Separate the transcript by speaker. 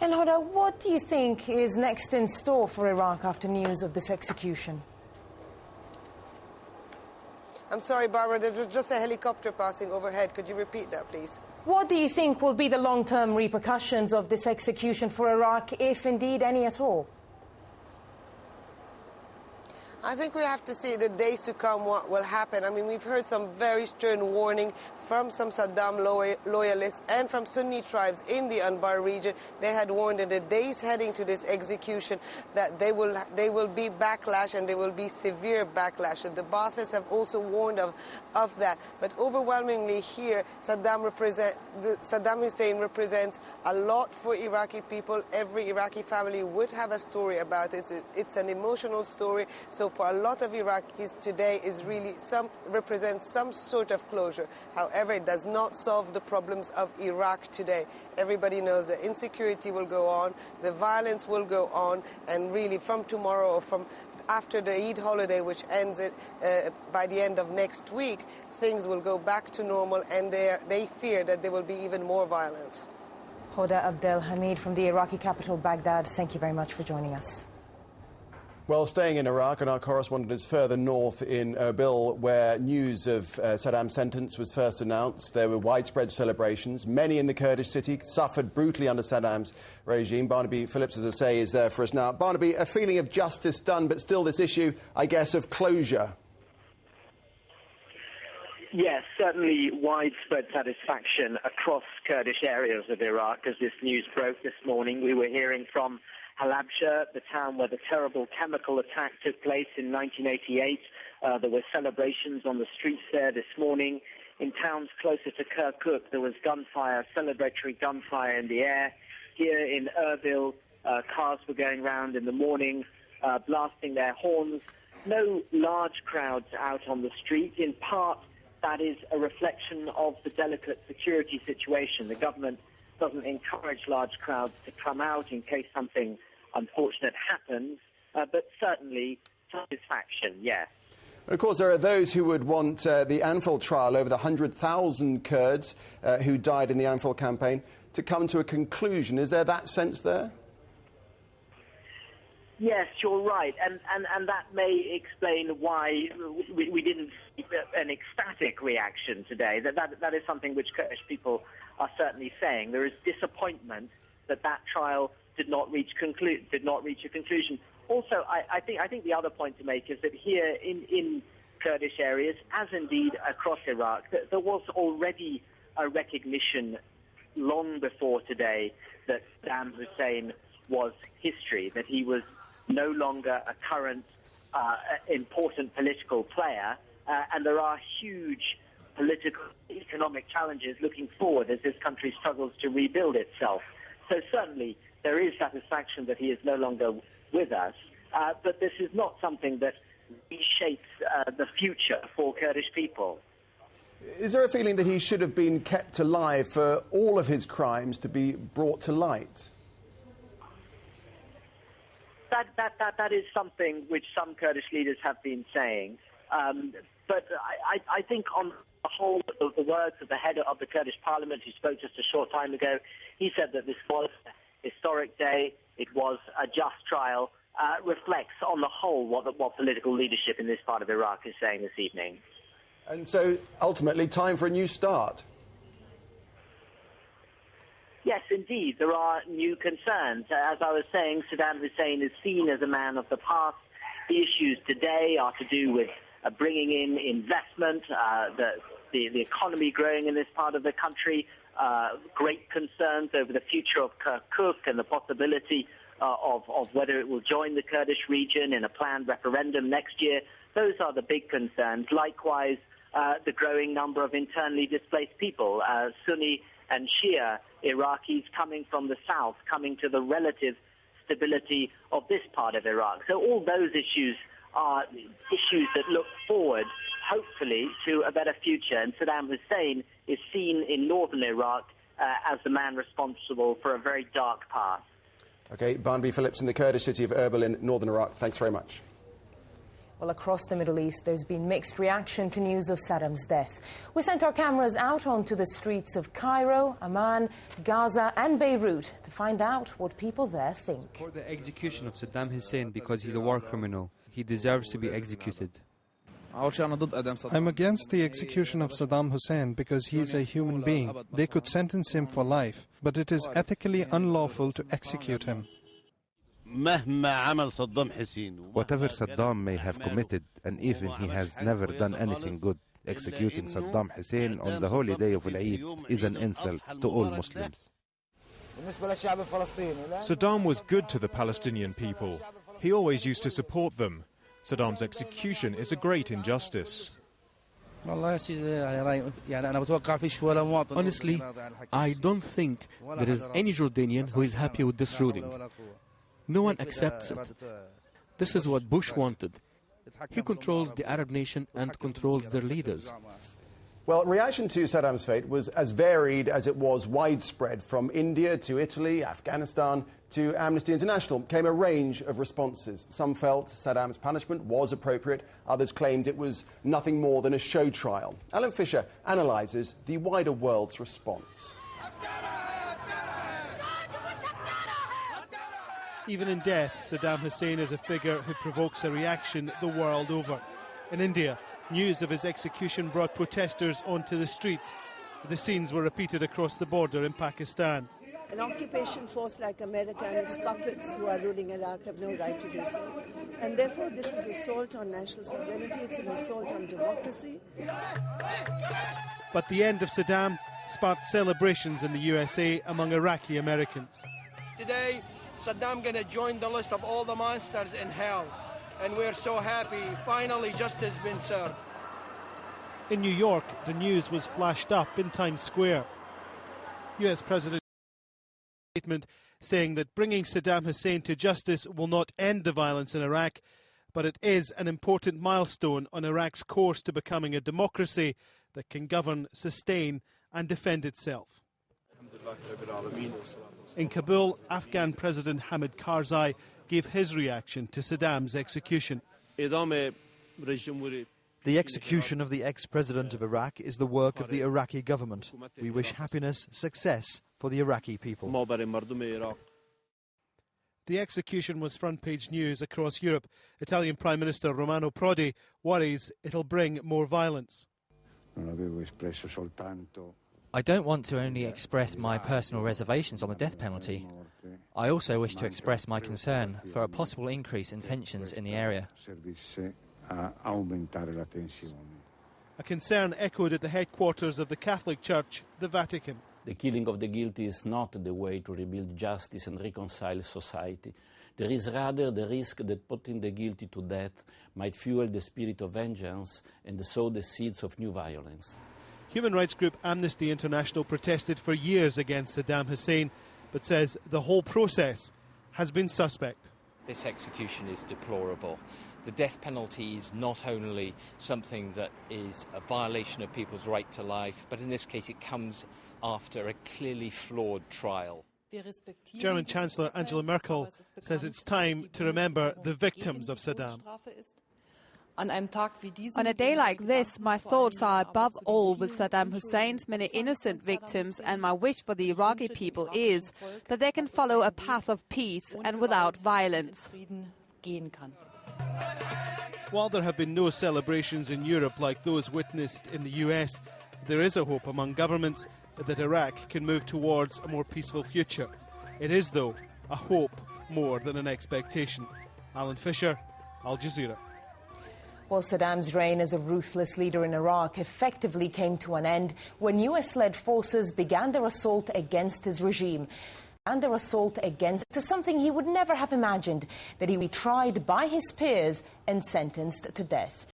Speaker 1: And Hoda, what do you think is next in store for Iraq after news of this execution?
Speaker 2: I'm sorry, Barbara, there was just a helicopter passing overhead. Could you repeat that, please?
Speaker 1: What do you think will be the long-term repercussions of this execution for Iraq, if indeed any at all?
Speaker 2: I think we have to see the days to come what will happen. I mean, we've heard some very stern warning from some Saddam loyalists and from Sunni tribes in the Anbar region. They had warned in the days heading to this execution that they will be backlash, and there will be severe backlash. And the bosses have also warned of that. But overwhelmingly here, Saddam Hussein represents a lot for Iraqi people. Every Iraqi family would have a story about it. It's an emotional story. So for a lot of Iraqis today is really represents some sort of closure. However, it does not solve the problems of Iraq today. Everybody knows that insecurity will go on, the violence will go on, and really from tomorrow or from after the Eid holiday, which ends by the end of next week, things will go back to normal, and they fear that there will be even more violence.
Speaker 1: Hoda Abdel Hamid from the Iraqi capital, Baghdad, thank you very much for joining us.
Speaker 3: Well, staying in Iraq, and our correspondent is further north in Erbil, where news of Saddam's sentence was first announced. There were widespread celebrations. Many in the Kurdish city suffered brutally under Saddam's regime. Barnaby Phillips, as I say, is there for us now. Barnaby, a feeling of justice done, but still this issue, I guess, of closure.
Speaker 4: Yes, certainly widespread satisfaction across Kurdish areas of Iraq. As this news broke this morning, we were hearing from Halabja, the town where the terrible chemical attack took place in 1988. There were celebrations on the streets there this morning. In towns closer to Kirkuk, there was gunfire, celebratory gunfire in the air. Here in Erbil, cars were going round in the morning, blasting their horns. No large crowds out on the street. In part, that is a reflection of the delicate security situation. The government doesn't encourage large crowds to come out in case something unfortunate happens, but certainly satisfaction, yes.
Speaker 3: Of course, there are those who would want the Anfal trial over the 100,000 Kurds who died in the Anfal campaign to come to a conclusion. Is there that sense there?
Speaker 4: Yes, you're right, and that may explain why we didn't see an ecstatic reaction today. That is something which Kurdish people are certainly saying. There is disappointment that trial did not reach a conclusion. Also, I think the other point to make is that here in Kurdish areas, as indeed across Iraq, there was already a recognition long before today that Saddam Hussein was history, that he was no longer a current important political player, and there are huge political, economic challenges looking forward as this country struggles to rebuild itself. So certainly there is satisfaction that he is no longer with us, but this is not something that reshapes the future for Kurdish people.
Speaker 3: Is there a feeling that he should have been kept alive for all of his crimes to be brought to light?
Speaker 4: That is something which some Kurdish leaders have been saying. But I think on the whole, the words of the head of the Kurdish parliament, who spoke just a short time ago, he said that this was a historic day, it was a just trial, reflects on the whole what political leadership in this part of Iraq is saying this evening.
Speaker 3: And so, ultimately, time for a new start.
Speaker 4: Yes, indeed, there are new concerns. As I was saying, Saddam Hussein is seen as a man of the past. The issues today are to do with bringing in investment, the economy growing in this part of the country, great concerns over the future of Kirkuk and the possibility of whether it will join the Kurdish region in a planned referendum next year. Those are the big concerns. Likewise, the growing number of internally displaced people, Sunni and Shia Iraqis coming from the south, coming to the relative stability of this part of Iraq. So all those issues are issues that look forward, hopefully, to a better future. And Saddam Hussein is seen in northern Iraq as the man responsible for a very dark past.
Speaker 3: OK, Barnaby Phillips in the Kurdish city of Erbil in northern Iraq. Thanks very much.
Speaker 1: Well, across the Middle East, there's been mixed reaction to news of Saddam's death. We sent our cameras out onto the streets of Cairo, Amman, Gaza and Beirut to find out what people there think.
Speaker 5: For the execution of Saddam Hussein because he's a war criminal. He deserves to be executed.
Speaker 6: I'm against the execution of Saddam Hussein because he is a human being. They could sentence him for life, but it is ethically unlawful to execute him.
Speaker 7: Whatever Saddam may have committed, and even he has never done anything good, executing Saddam Hussein on the holy day of Al-Eid is an insult to all Muslims.
Speaker 8: Saddam was good to the Palestinian people. He always used to support them. Saddam's execution is a great injustice.
Speaker 9: Honestly, I don't think there is any Jordanian who is happy with this ruling. No one accepts it. This is what Bush wanted. He controls the Arab nation and controls their leaders.
Speaker 3: Well, reaction to Saddam's fate was as varied as it was widespread. From India to Italy, Afghanistan to Amnesty International came a range of responses. Some felt Saddam's punishment was appropriate. Others claimed it was nothing more than a show trial. Alan Fisher analyses the wider world's response.
Speaker 10: Even in death, Saddam Hussein is a figure who provokes a reaction the world over. In India, news of his execution brought protesters onto the streets. The scenes were repeated across the border in Pakistan.
Speaker 11: An occupation force like America and its puppets who are ruling Iraq have no right to do so. And therefore, this is an assault on national sovereignty, it's an assault on democracy.
Speaker 10: But the end of Saddam sparked celebrations in the USA among Iraqi Americans.
Speaker 12: Today, Saddam going to join the list of all the monsters in hell. And we're so happy, finally justice has been served.
Speaker 10: In New York, the news was flashed up in Times Square. US President statement saying that bringing Saddam Hussein to justice will not end the violence in Iraq, but it is an important milestone on Iraq's course to becoming a democracy that can govern, sustain and defend itself. In Kabul, Afghan President Hamid Karzai gave his reaction to Saddam's execution.
Speaker 13: The execution of the ex-president of Iraq is the work of the Iraqi government. We wish happiness, success for the Iraqi people.
Speaker 10: The execution was front-page news across Europe. Italian Prime Minister Romano Prodi worries it'll bring more violence.
Speaker 14: I don't want to only express my personal reservations on the death penalty. I also wish to express my concern for a possible increase in tensions in the area.
Speaker 10: A concern echoed at the headquarters of the Catholic Church, the Vatican.
Speaker 15: The killing of the guilty is not the way to rebuild justice and reconcile society. There is rather the risk that putting the guilty to death might fuel the spirit of vengeance and sow the seeds of new violence.
Speaker 10: Human rights group Amnesty International protested for years against Saddam Hussein, but says the whole process has been suspect.
Speaker 16: This execution is deplorable. The death penalty is not only something that is a violation of people's right to life, but in this case it comes after a clearly flawed trial.
Speaker 10: German Chancellor Angela Merkel says it's time to remember the victims of Saddam.
Speaker 17: On a day like this, my thoughts are above all with Saddam Hussein's many innocent victims, and my wish for the Iraqi people is that they can follow a path of peace and without violence.
Speaker 10: While there have been no celebrations in Europe like those witnessed in the US, there is a hope among governments that Iraq can move towards a more peaceful future. It is, though, a hope more than an expectation. Alan Fisher, Aljazeera.
Speaker 1: Well, Saddam's reign as a ruthless leader in Iraq effectively came to an end when US-led forces began their assault against his regime. And their assault against something he would never have imagined, that he would be tried by his peers and sentenced to death.